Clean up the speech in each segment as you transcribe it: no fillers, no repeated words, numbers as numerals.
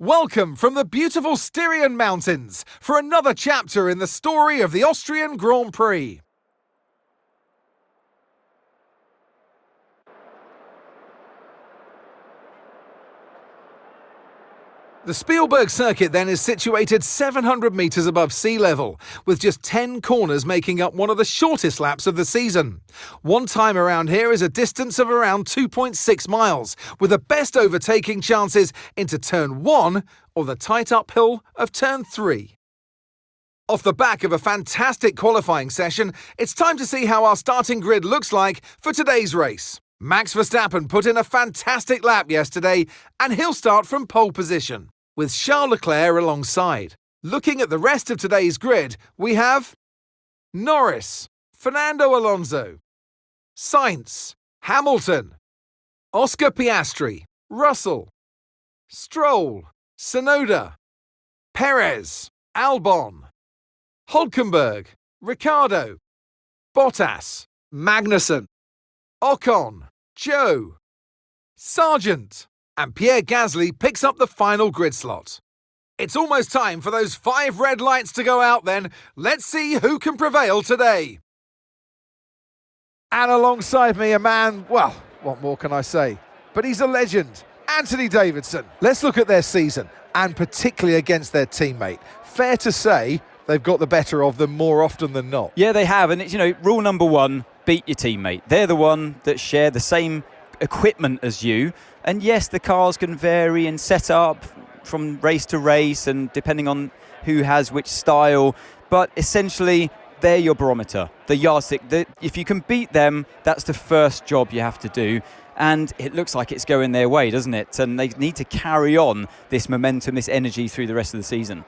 Welcome from the beautiful Styrian Mountains for another chapter in the story of the Austrian Grand Prix. The Spielberg circuit then is situated 700 metres above sea level, with just 10 corners making up one of the shortest laps of the season. One time around here is a distance of around 2.6 miles, with the best overtaking chances into turn 1 or the tight uphill of turn 3. Off the back of a fantastic qualifying session, it's time to see how our starting grid looks like for today's race. Max Verstappen put in a fantastic lap yesterday, and he'll start from pole position, with Charles Leclerc alongside. Looking at the rest of today's grid, we have Norris, Fernando Alonso, Sainz, Hamilton, Oscar Piastri, Russell, Stroll, Tsunoda, Perez, Albon, Hülkenberg, Ricciardo, Bottas, Magnussen, Ocon, Zhou, Sargent, and Pierre Gasly picks up the final grid slot. It's almost time for those 5 red lights to go out then. Let's see who can prevail today. And alongside me a man, well, what more can I say? But he's a legend, Anthony Davidson. Let's look at their season, and particularly against their teammate. Fair to say they've got the better of them more often than not. Yeah, they have, and it's, rule number 1, beat your teammate. They're the one that share the same equipment as you, and yes, the cars can vary in setup from race to race and depending on who has which style, but essentially they're your barometer, the yardstick. If you can beat them, that's the first job you have to do, and it looks like it's going their way, doesn't it? And they need to carry on this momentum, this energy through the rest of the season.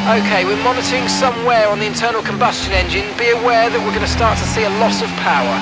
Okay, we're monitoring some wear on the internal combustion engine. Be aware that we're going to start to see a loss of power.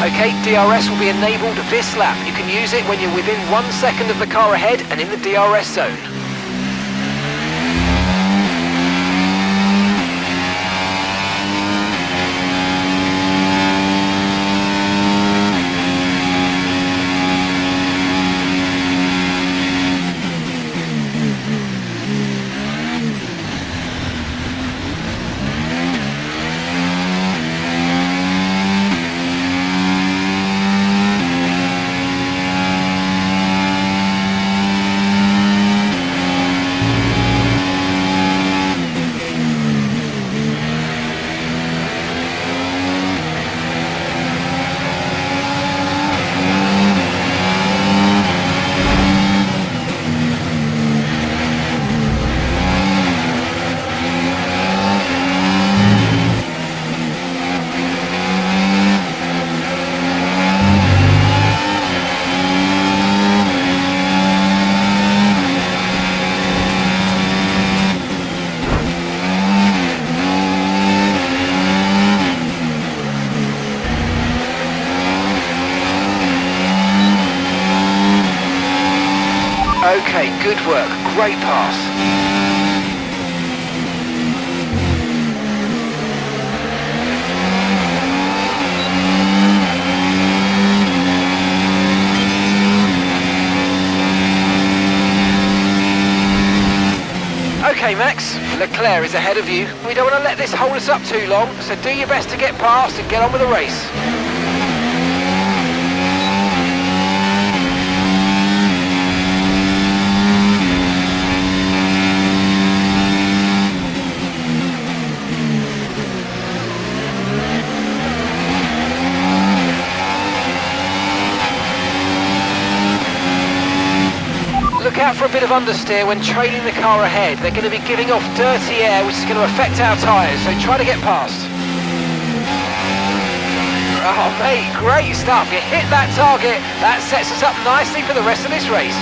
Okay, DRS will be enabled this lap. You can use it when you're within 1 second of the car ahead and in the DRS zone. Okay, good work. Great pass. Okay, Max, Leclerc is ahead of you. We don't want to let this hold us up too long, so do your best to get past and get on with the race. Look out for a bit of understeer when trailing the car ahead. They're going to be giving off dirty air, which is going to affect our tyres, so try to get past. Oh, mate, great stuff. You hit that target. That sets us up nicely for the rest of this race.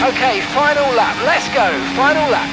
Okay, final lap. Let's go. Final lap.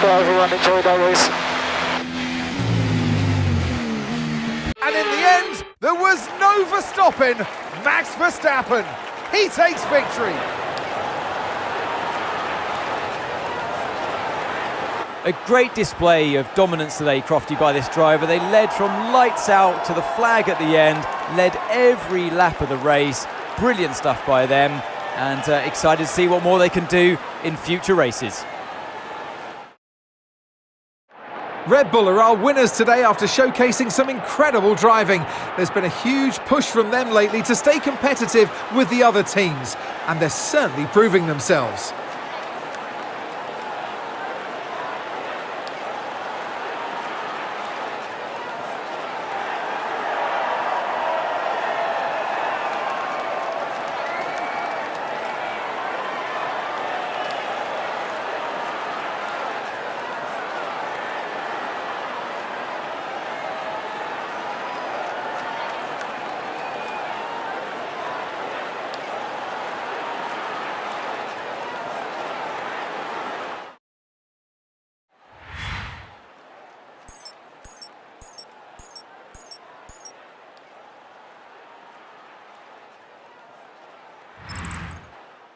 Everyone enjoyed that race. And in the end, there was no Verstappen. Max Verstappen, he takes victory. A great display of dominance today, Crofty, by this driver. They led from lights out to the flag at the end, led every lap of the race. Brilliant stuff by them, and excited to see what more they can do in future races. Red Bull are our winners today after showcasing some incredible driving. There's been a huge push from them lately to stay competitive with the other teams, and they're certainly proving themselves.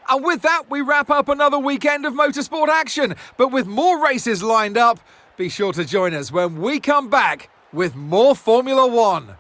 And with that, we wrap up another weekend of motorsport action. But with more races lined up, be sure to join us when we come back with more Formula One.